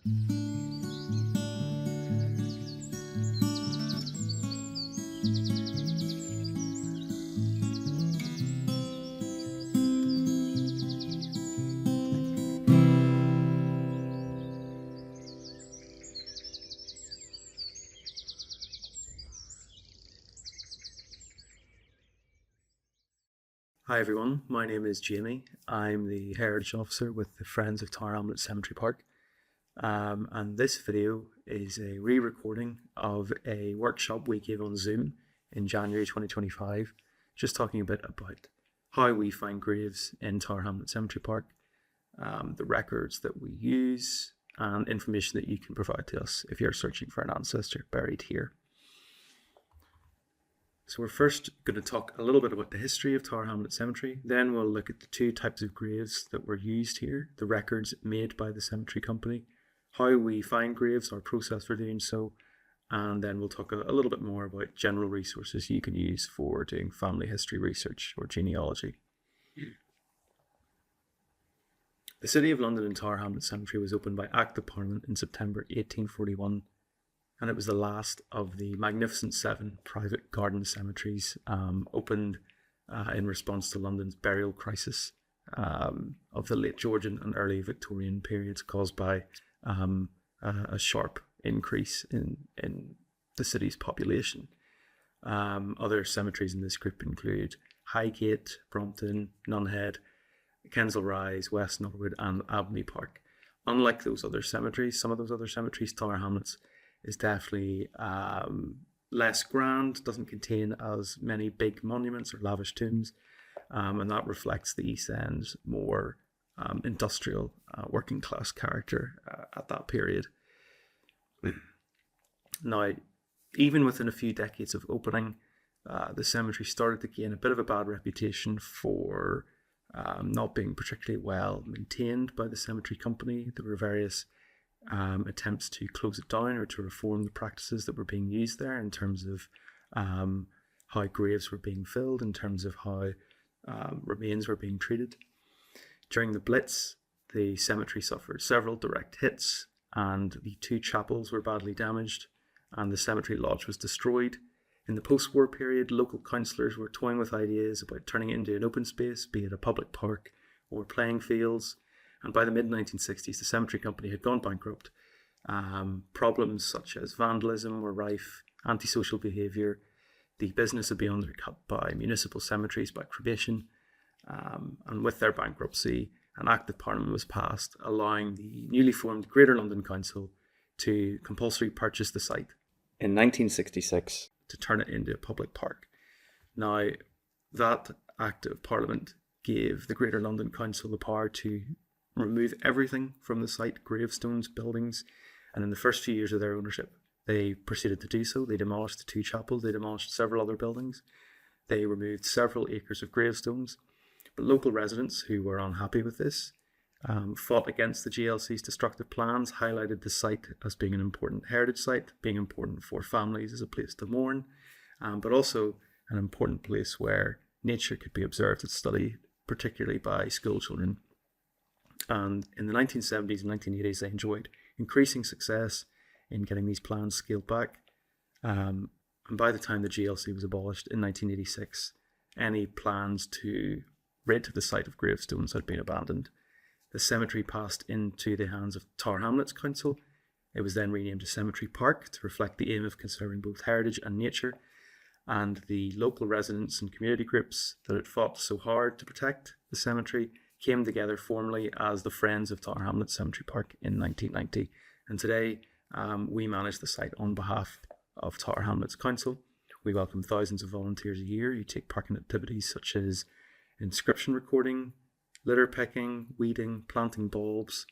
Hi everyone, my name is Jamie. I'm the Heritage Officer with the Friends of Tower Hamlets Cemetery Park. And this video is a re-recording of a workshop we gave on Zoom in January 2025, just talking a bit about how we find graves in Tower Hamlets Cemetery Park, the records that we use, and information that you can provide to us if you're searching for an ancestor buried here. So we're first going to talk a little bit about the history of Tower Hamlets Cemetery. Then we'll look at the two types of graves that were used here, the records made by the cemetery company, how we find graves, our process for doing so, and then we'll talk a little bit more about general resources you can use for doing family history research or genealogy. The City of London and Tower Hamlets Cemetery was opened by Act of Parliament in September 1841. And it was the last of the Magnificent Seven private garden cemeteries opened in response to London's burial crisis of the late Georgian and early Victorian periods, caused by a sharp increase in the city's population. Other cemeteries in this group include Highgate, Brompton, Nunhead, Kensal Rise, West Norwood, and Abbey Park. Unlike those other cemeteries, some of those other cemeteries, Tower Hamlets is definitely less grand, doesn't contain as many big monuments or lavish tombs, and that reflects the East End's more industrial working class character at that period. Now, even within a few decades of opening, the cemetery started to gain a bit of a bad reputation for not being particularly well maintained by the cemetery company. There were various attempts to close it down or to reform the practices that were being used there in terms of how graves were being filled, in terms of how remains were being treated. During the Blitz, the cemetery suffered several direct hits, and the two chapels were badly damaged, and the cemetery lodge was destroyed. In the post-war period, local councillors were toying with ideas about turning it into an open space, be it a public park or playing fields. And by the mid-1960s, the cemetery company had gone bankrupt. Problems such as vandalism were rife, antisocial behaviour. The business had been undercut by municipal cemeteries, by cremation. And with their bankruptcy, an Act of Parliament was passed, allowing the newly formed Greater London Council to compulsory purchase the site in 1966 to turn it into a public park. Now, that Act of Parliament gave the Greater London Council the power to remove everything from the site, gravestones, buildings, and in the first few years of their ownership, they proceeded to do so. They demolished the two chapels, they demolished several other buildings, they removed several acres of gravestones, but local residents who were unhappy with this fought against the GLC's destructive plans, highlighted the site as being an important heritage site, being important for families as a place to mourn, but also an important place where nature could be observed and studied, particularly by school children. And in the 1970s and 1980s, they enjoyed increasing success in getting these plans scaled back. And by the time the GLC was abolished in 1986, any plans to rid the site of gravestones had been abandoned. The cemetery passed into the hands of Tower Hamlets Council. It was then renamed a cemetery park to reflect the aim of conserving both heritage and nature. And the local residents and community groups that had fought so hard to protect the cemetery came together formally as the Friends of Tower Hamlets Cemetery Park in 1990. And today we manage the site on behalf of Tower Hamlets Council. We welcome thousands of volunteers a year who take part in activities such as inscription recording, litter picking, weeding, planting bulbs,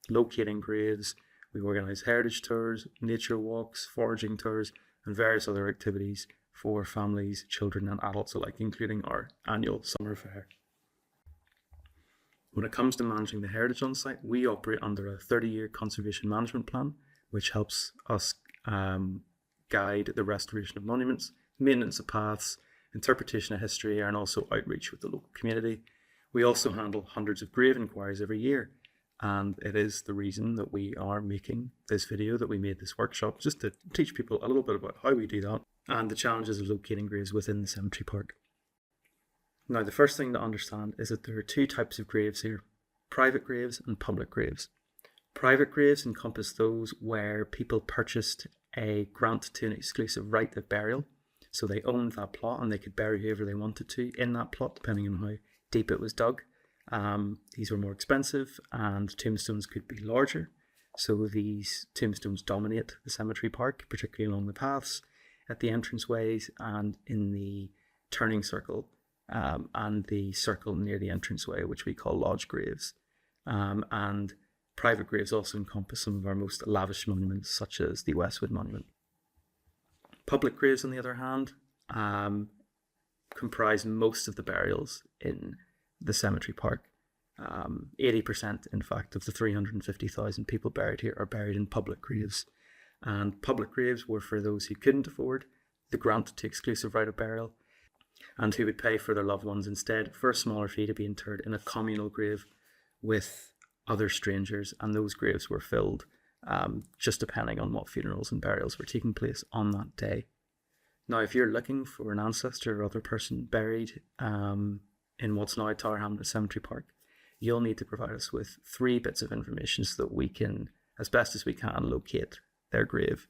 locating graves. We organise heritage tours, nature walks, foraging tours, and various other activities for families, children and adults alike, including our annual summer fair. When it comes to managing the heritage on site, we operate under a 30-year conservation management plan, which helps us guide the restoration of monuments, maintenance of paths, interpretation of history, and also outreach with the local community. We also handle hundreds of grave inquiries every year, and it is the reason that we are making this video, that we made this workshop, just to teach people a little bit about how we do that and the challenges of locating graves within the cemetery park. Now, the first thing to understand is that there are two types of graves here: private graves and public graves. Private graves encompass those where people purchased a grant to an exclusive right of burial. So they owned that plot and they could bury whoever they wanted to in that plot, depending on how deep it was dug. These were more expensive and tombstones could be larger. So these tombstones dominate the cemetery park, particularly along the paths, at the entranceways and in the turning circle, and the circle near the entranceway, which we call lodge graves. And private graves also encompass some of our most lavish monuments, such as the Westwood Monument. Public graves, on the other hand, comprise most of the burials in the cemetery park. 80%, in fact, of the 350,000 people buried here are buried in public graves. And public graves were for those who couldn't afford the grant to exclusive right of burial and who would pay for their loved ones instead for a smaller fee to be interred in a communal grave with other strangers, and those graves were filled just depending on what funerals and burials were taking place on that day. Now, if you're looking for an ancestor or other person buried in what's now Tower Hamlets Cemetery Park, you'll need to provide us with 3 bits of information so that we can, as best as we can, locate their grave.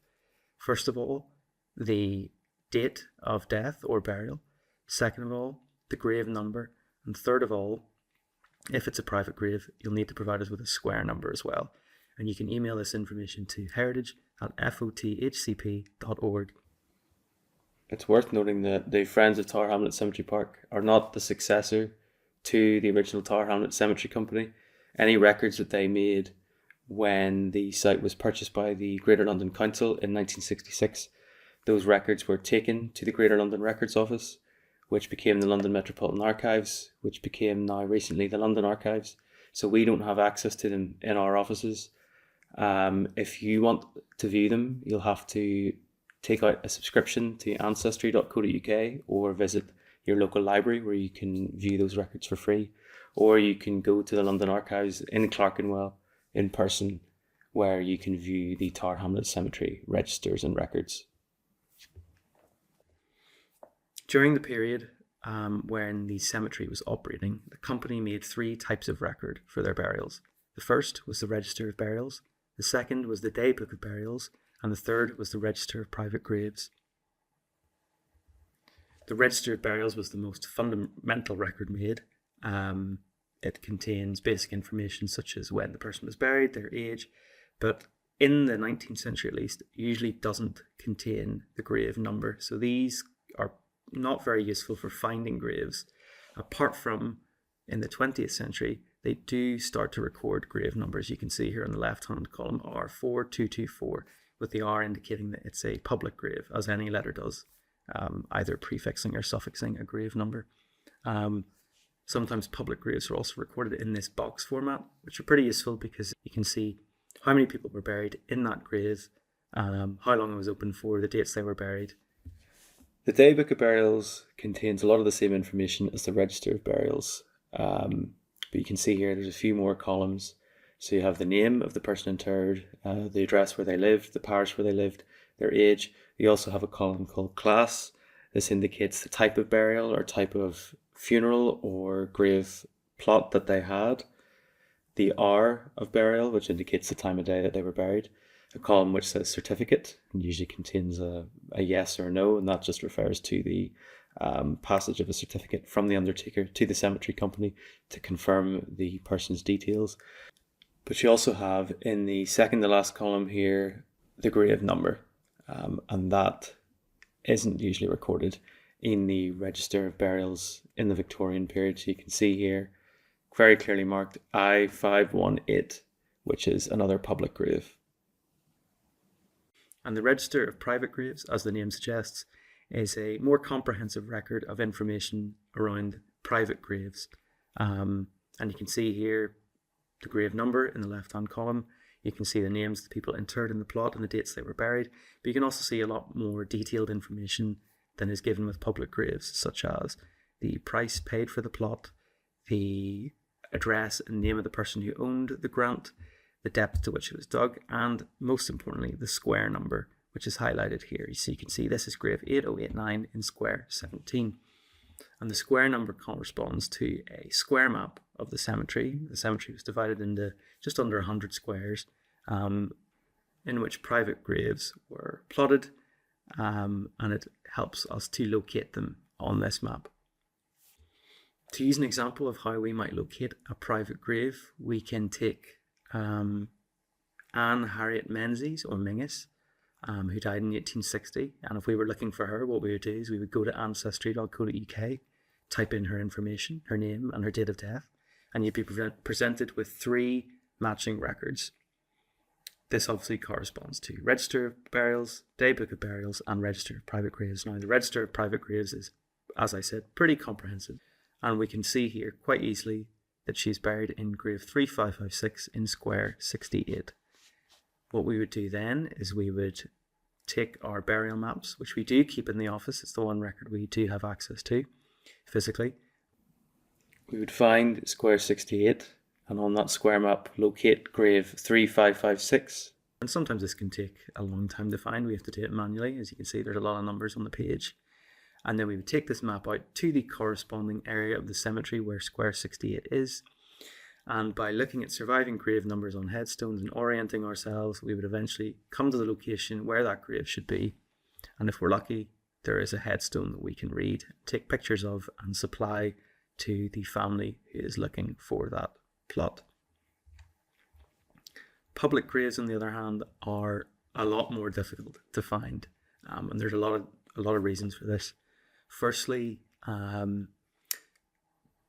First of all, the date of death or burial. Second of all, the grave number. And third of all, if it's a private grave, you'll need to provide us with a square number as well. And you can email this information to heritage@fothcp.org. It's worth noting that the Friends of Tower Hamlets Cemetery Park are not the successor to the original Tower Hamlets Cemetery Company. Any records that they made when the site was purchased by the Greater London Council in 1966, those records were taken to the Greater London Records Office, which became the London Metropolitan Archives, which became now recently the London Archives. So we don't have access to them in our offices. If you want to view them, you'll have to take out a subscription to ancestry.co.uk or visit your local library where you can view those records for free. Or you can go to the London Archives in Clerkenwell in person, where you can view the Tower Hamlets Cemetery registers and records. During the period when the cemetery was operating, the company made 3 types of record for their burials. The first was the Register of Burials, the second was the Day Book of Burials, and the third was the Register of Private Graves. The Register of Burials was the most fundamental record made. It contains basic information such as when the person was buried, their age, but in the 19th century at least, it usually doesn't contain the grave number. So these are not very useful for finding graves, apart from in the 20th century, they do start to record grave numbers. You can see here in the left-hand column R4224, with the R indicating that it's a public grave, as any letter does, either prefixing or suffixing a grave number. Sometimes public graves are also recorded in this box format, which are pretty useful because you can see how many people were buried in that grave, how long it was open for, the dates they were buried. The Day Book of Burials contains a lot of the same information as the Register of Burials, but you can see here there's a few more columns. So you have the name of the person interred, the address where they lived, the parish where they lived, their age. You also have a column called class. This indicates the type of burial or type of funeral or grave plot that they had. The hour of burial, which indicates the time of day that they were buried. A column which says certificate, and usually contains a yes or a no, and that just refers to the passage of a certificate from the undertaker to the cemetery company to confirm the person's details. But you also have in the second to last column here the grave number, and that isn't usually recorded in the Register of Burials in the Victorian period. So you can see here very clearly marked I518, which is another public grave. And the Register of Private Graves, as the name suggests, is a more comprehensive record of information around private graves. And you can see here the grave number in the left-hand column. You can see the names of the people interred in the plot and the dates they were buried. But you can also see a lot more detailed information than is given with public graves, such as the price paid for the plot, the address and name of the person who owned the grant, the depth to which it was dug, and most importantly, the square number, which is highlighted here. So you can see this is grave 8089 in square 17. And the square number corresponds to a square map of the cemetery. The cemetery was divided into just under 100 squares, in which private graves were plotted, and it helps us to locate them on this map. To use an example of how we might locate a private grave, we can take Anne Harriet Menzies, or Mingus, who died in 1860. And if we were looking for her, what we would do is we would go to ancestry.co.uk, type in her information, her name and her date of death, and you'd be presented with 3 matching records. This obviously corresponds to Register of Burials, Daybook of Burials, and Register of Private Graves. Now, the Register of Private Graves is, as I said, pretty comprehensive, and we can see here quite easily that she's buried in grave 3556 in square 68. What we would do then is we would take our burial maps, which we do keep in the office. It's the one record we do have access to physically. We would find square 68, and on that square map locate grave 3556. And sometimes this can take a long time to find. We have to do it manually. As you can see, there's a lot of numbers on the page. And then we would take this map out to the corresponding area of the cemetery where square 68 is. And by looking at surviving grave numbers on headstones and orienting ourselves, we would eventually come to the location where that grave should be. And if we're lucky, there is a headstone that we can read, take pictures of, and supply to the family who is looking for that plot. Public graves, on the other hand, are a lot more difficult to find, and there's a lot of reasons for this. Firstly,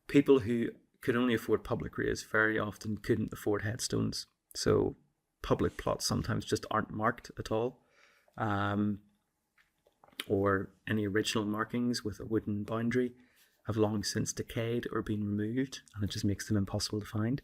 people who could only afford public graves very often couldn't afford headstones, so public plots sometimes just aren't marked at all, or any original markings with a wooden boundary have long since decayed or been removed, and it just makes them impossible to find.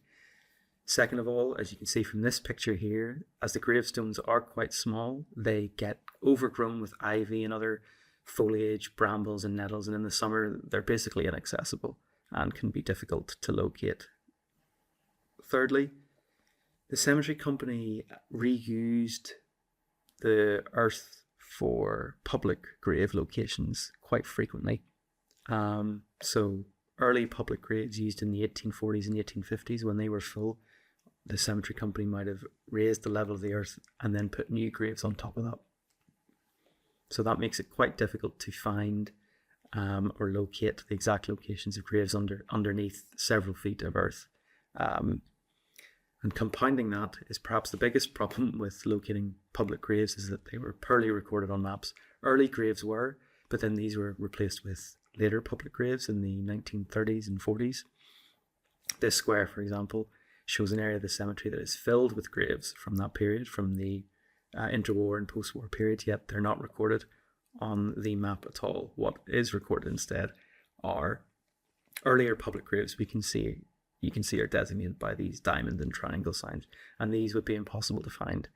Second of all, as you can see from this picture here, as the gravestones are quite small, they get overgrown with ivy and other foliage, brambles and nettles, and in the summer they're basically inaccessible and can be difficult to locate. Thirdly, the cemetery company reused the earth for public grave locations quite frequently. So early public graves used in the 1840s and 1850s, when they were full, the cemetery company might have raised the level of the earth and then put new graves on top of that. So that makes it quite difficult to find or locate the exact locations of graves underneath several feet of earth. And compounding that is perhaps the biggest problem with locating public graves, is that they were poorly recorded on maps. Early graves were, but then these were replaced with later public graves in the 1930s and 40s. This square, for example, shows an area of the cemetery that is filled with graves from that period, from the interwar and post-war period, yet they're not recorded on the map at all. What is recorded instead are earlier public graves you can see are designated by these diamond and triangle signs, and these would be impossible to find.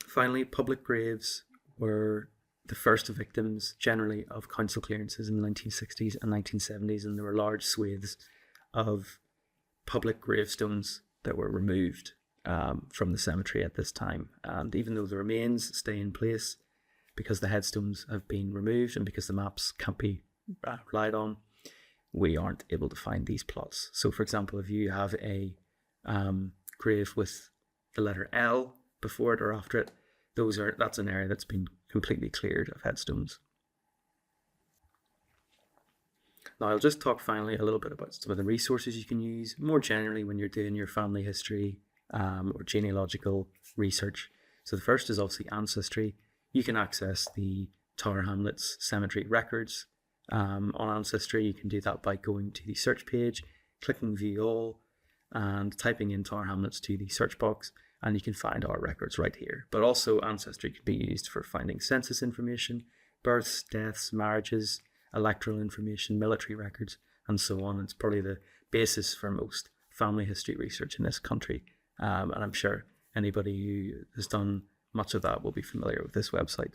Finally, public graves were the first victims generally of council clearances in the 1960s and 1970s, and there were large swathes of public gravestones that were removed from the cemetery at this time. And even though the remains stay in place, because the headstones have been removed and because the maps can't be relied on, we aren't able to find these plots. So for example, if you have a grave with the letter L before it or after it, that's an area that's been completely cleared of headstones. Now I'll just talk finally a little bit about some of the resources you can use more generally when you're doing your family history or genealogical research. So the first is obviously Ancestry. You can access the Tower Hamlets Cemetery records on Ancestry. You can do that by going to the search page, clicking View All, and typing in Tower Hamlets to the search box, and you can find our records right here. But also Ancestry can be used for finding census information, births, deaths, marriages, electoral information, military records, and so on. It's probably the basis for most family history research in this country, and I'm sure anybody who has done much of that will be familiar with this website.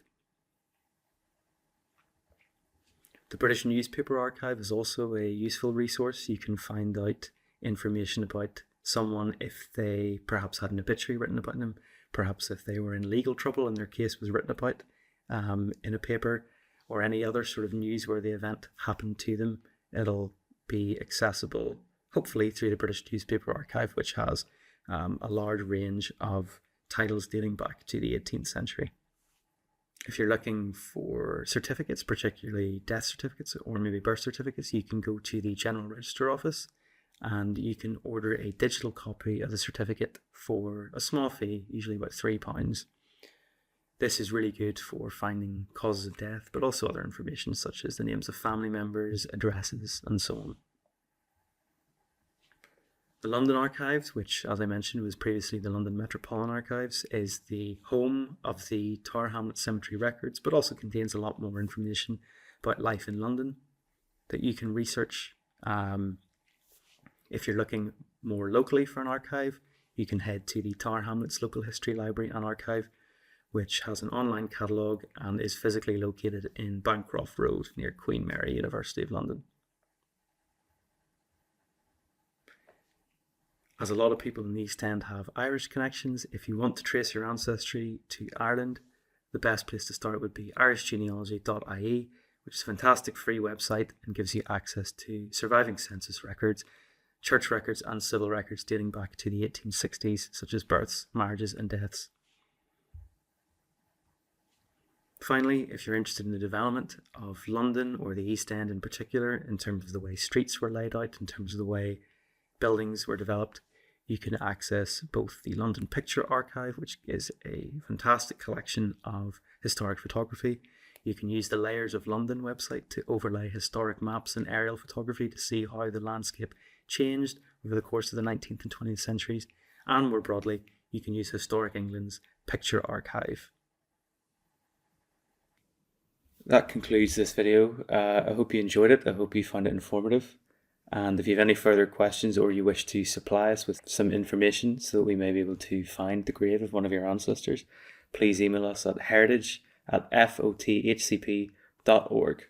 The British Newspaper Archive is also a useful resource. You can find out information about someone if they perhaps had an obituary written about them, perhaps if they were in legal trouble and their case was written about in a paper, or any other sort of newsworthy event happened to them. It'll be accessible, hopefully, through the British Newspaper Archive, which has a large range of titles dating back to the 18th century. If you're looking for certificates, particularly death certificates or maybe birth certificates, you can go to the General Register Office and you can order a digital copy of the certificate for a small fee, usually about £3. This is really good for finding causes of death, but also other information such as the names of family members, addresses, and so on. The London Archives, which, as I mentioned, was previously the London Metropolitan Archives, is the home of the Tower Hamlets Cemetery records, but also contains a lot more information about life in London that you can research. If you're looking more locally for an archive, you can head to the Tower Hamlets Local History Library and Archive, which has an online catalogue and is physically located in Bancroft Road near Queen Mary, University of London. As a lot of people in the East End have Irish connections, if you want to trace your ancestry to Ireland, the best place to start would be irishgenealogy.ie, which is a fantastic free website and gives you access to surviving census records, church records and civil records dating back to the 1860s, such as births, marriages and deaths. Finally, if you're interested in the development of London or the East End in particular, in terms of the way streets were laid out, in terms of the way buildings were developed, you can access both the London Picture Archive, which is a fantastic collection of historic photography. You can use the Layers of London website to overlay historic maps and aerial photography to see how the landscape changed over the course of the 19th and 20th centuries. And more broadly, you can use Historic England's Picture Archive. That concludes this video. I hope you enjoyed it. I hope you found it informative. And if you have any further questions or you wish to supply us with some information so that we may be able to find the grave of one of your ancestors, please email us at heritage@fothcp.org.